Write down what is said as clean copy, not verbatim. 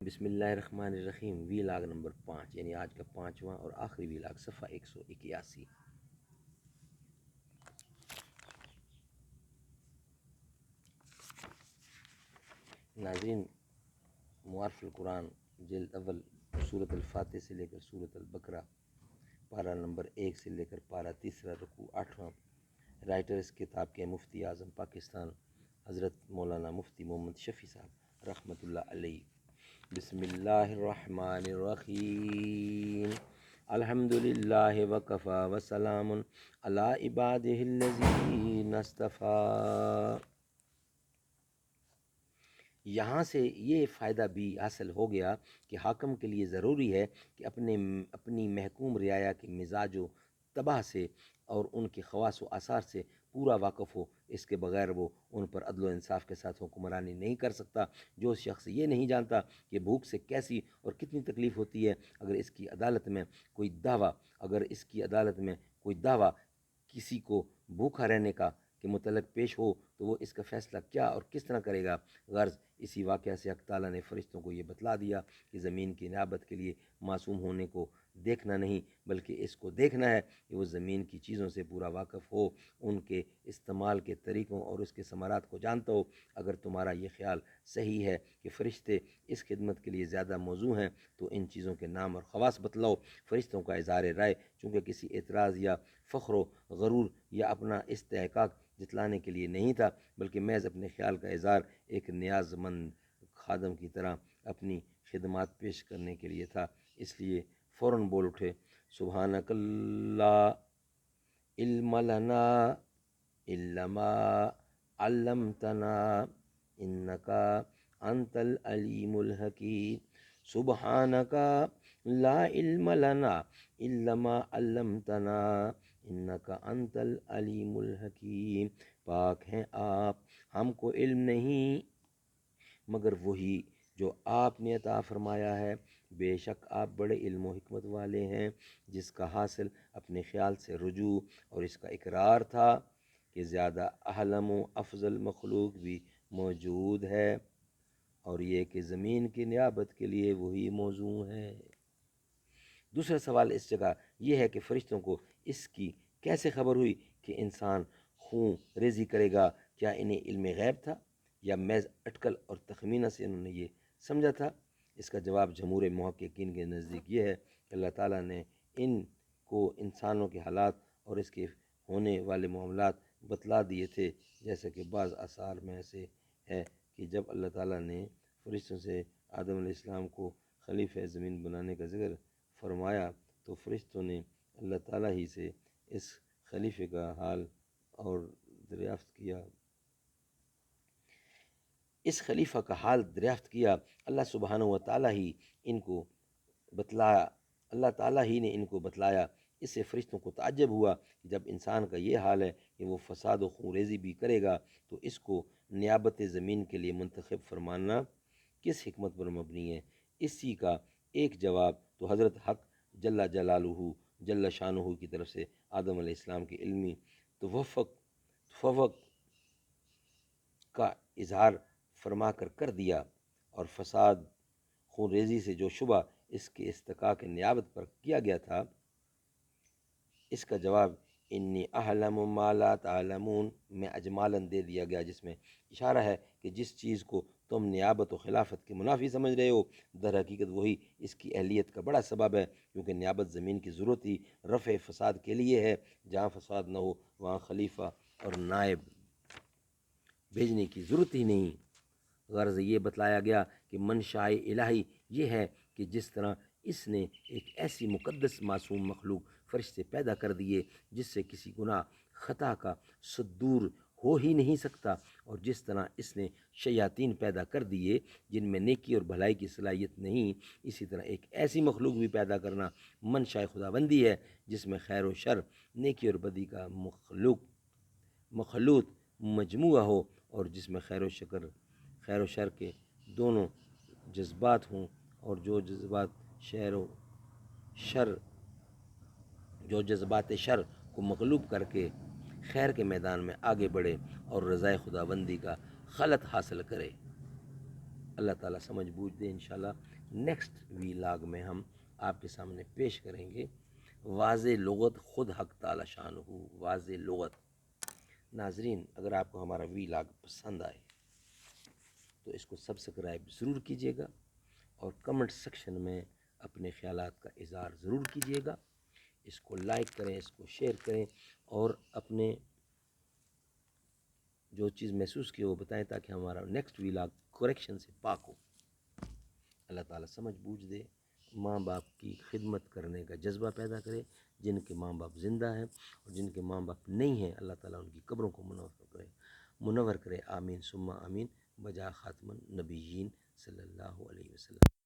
بسم اللہ الرحمن الرحیم ویلاگ نمبر 5 یعنی آج کا 5واں اور آخری ویلاگ صفحہ 181۔ ناظرین، معارف القرآن جلد اول سورۃ الفاتح سے لے کر سورۃ البقرہ پارہ نمبر 1 سے لے کر پارہ تیسرا رکوع 8واں، رائٹر اس کتاب کے مفتی اعظم پاکستان حضرت مولانا مفتی محمد شفیع صاحب رحمۃ اللہ علیہ۔ بسم اللہ الرحمن الرحیم، الحمد للہ وکفی وسلام علی عبادہ الذین اصطفیٰ۔ یہاں سے یہ فائدہ بھی حاصل ہو گیا کہ حاکم کے لیے ضروری ہے کہ اپنی محکوم رعایا کے مزاج و طبع سے اور ان کے خواص و آثار سے پورا واقف ہو، اس کے بغیر وہ ان پر عدل و انصاف کے ساتھ حکمرانی نہیں کر سکتا۔ جو شخص یہ نہیں جانتا کہ بھوک سے کیسی اور کتنی تکلیف ہوتی ہے، اگر اس کی عدالت میں کوئی دعویٰ کسی کو بھوکا رہنے کا کے متعلق پیش ہو تو وہ اس کا فیصلہ کیا اور کس طرح کرے گا۔ غرض اسی واقعہ سے حق تعالیٰ نے فرشتوں کو یہ بتلا دیا کہ زمین کی نیابت کے لیے معصوم ہونے کو دیکھنا نہیں، بلکہ اس کو دیکھنا ہے کہ وہ زمین کی چیزوں سے پورا واقف ہو، ان کے استعمال کے طریقوں اور اس کے ثمرات کو جانتا ہو۔ اگر تمہارا یہ خیال صحیح ہے کہ فرشتے اس خدمت کے لیے زیادہ موزوں ہیں تو ان چیزوں کے نام اور خواص بتلاؤ۔ فرشتوں کا اظہار رائے چونکہ کسی اعتراض یا فخر و غرور یا اپنا استحقاق جتلانے کے لیے نہیں تھا، بلکہ محض اپنے خیال کا اظہار ایک نیاز مند خادم کی طرح اپنی خدمات پیش کرنے کے لیے تھا۔ اس لیے فوراً بول اٹھے، سبحانک لا علم لنا الا ما علمتنا انک انت العلیم الحکیم۔ سبحانک لا علم لنا الا ما علمتنا انک انت العلیم الحکیم۔ پاک ہیں آپ، ہم کو علم نہیں مگر وہی جو آپ نے عطا فرمایا ہے۔ بے شک آپ بڑے علم و حکمت والے ہیں۔ جس کا حاصل اپنے خیال سے رجوع اور اس کا اقرار تھا کہ زیادہ اعلم و افضل مخلوق بھی موجود ہے، اور یہ کہ زمین کی نیابت کے لیے وہی موزوں ہے۔ دوسرا سوال اس جگہ یہ ہے کہ فرشتوں کو اس کی کیسے خبر ہوئی کہ انسان خون ریزی کرے گا؟ کیا انہیں علم غیب تھا یا محض اٹکل اور تخمینہ سے انہوں نے یہ سمجھا تھا؟ اس کا جواب جمہور محققین کے نزدیک یہ ہے کہ اللہ تعالیٰ نے ان کو انسانوں کے حالات اور اس کے ہونے والے معاملات بتلا دیے تھے، جیسا کہ بعض آثار میں سے ہے کہ جب اللہ تعالیٰ نے فرشتوں سے آدم علیہ السلام کو خلیفہ زمین بنانے کا ذکر فرمایا تو فرشتوں نے اللہ تعالیٰ ہی سے اس خلیفے کا حال اور دریافت کیا۔ اس خلیفہ کا حال دریافت کیا۔ اللہ سبحانہ و تعالیٰ ہی نے ان کو بتلایا۔ اس سے فرشتوں کو تعجب ہوا کہ جب انسان کا یہ حال ہے کہ وہ فساد و خون ریزی بھی کرے گا تو اس کو نیابت زمین کے لیے منتخب فرمانا کس حکمت پر مبنی ہے؟ اسی کا ایک جواب تو حضرت حق جل جلالہ جل شانہ کی طرف سے آدم علیہ السلام کے علمی تفوق کا اظہار فرما کر دیا، اور فساد خون ریزی سے جو شبہ اس کے استحقاق نیابت پر کیا گیا تھا، اس کا جواب انی اعلم ما لا تعلمون میں اجمالاً دے دیا گیا، جس میں اشارہ ہے کہ جس چیز کو تم نیابت و خلافت کے منافی سمجھ رہے ہو، در حقیقت وہی اس کی اہلیت کا بڑا سبب ہے، کیونکہ نیابت زمین کی ضرورت ہی رفع فساد کے لیے ہے۔ جہاں فساد نہ ہو وہاں خلیفہ اور نائب بھیجنے کی ضرورت ہی نہیں۔ غرض یہ بتلایا گیا کہ منشاء الہی یہ ہے کہ جس طرح اس نے ایک ایسی مقدس معصوم مخلوق فرشتے پیدا کر دیے جس سے کسی گناہ خطا کا صدور ہو ہی نہیں سکتا، اور جس طرح اس نے شیاطین پیدا کر دیے جن میں نیکی اور بھلائی کی صلاحیت نہیں، اسی طرح ایک ایسی مخلوق بھی پیدا کرنا منشاء خداوندی ہے جس میں خیر و شر، نیکی اور بدی کا مخلوط مجموعہ ہو، اور جس میں خیر و شر کے دونوں جذبات ہوں، اور جو جذبات شر کو مغلوب کر کے خیر کے میدان میں آگے بڑھے اور رضائے خداوندی کا خلط حاصل کرے۔ اللہ تعالیٰ سمجھ بوجھ دے انشاءاللہ۔ نیکسٹ ویلاگ میں ہم آپ کے سامنے پیش کریں گے واضح لغت خود حق تعالی شان ہو، واضح لغت۔ ناظرین، اگر آپ کو ہمارا ویلاگ پسند آئے تو اس کو سبسکرائب ضرور کیجیے گا اور کمنٹ سیکشن میں اپنے خیالات کا اظہار ضرور کیجیے گا۔ اس کو لائک کریں، اس کو شیئر کریں اور اپنے جو چیز محسوس کی وہ بتائیں تاکہ ہمارا نیکسٹ ویلاگ کریکشن سے پاک ہو۔ اللہ تعالیٰ سمجھ بوجھ دے، ماں باپ کی خدمت کرنے کا جذبہ پیدا کرے۔ جن کے ماں باپ زندہ ہیں اور جن کے ماں باپ نہیں ہیں، اللہ تعالیٰ ان کی قبروں کو منور کرے، آمین ثم آمین، بجا خاتم النبیین صلی اللہ علیہ وسلم۔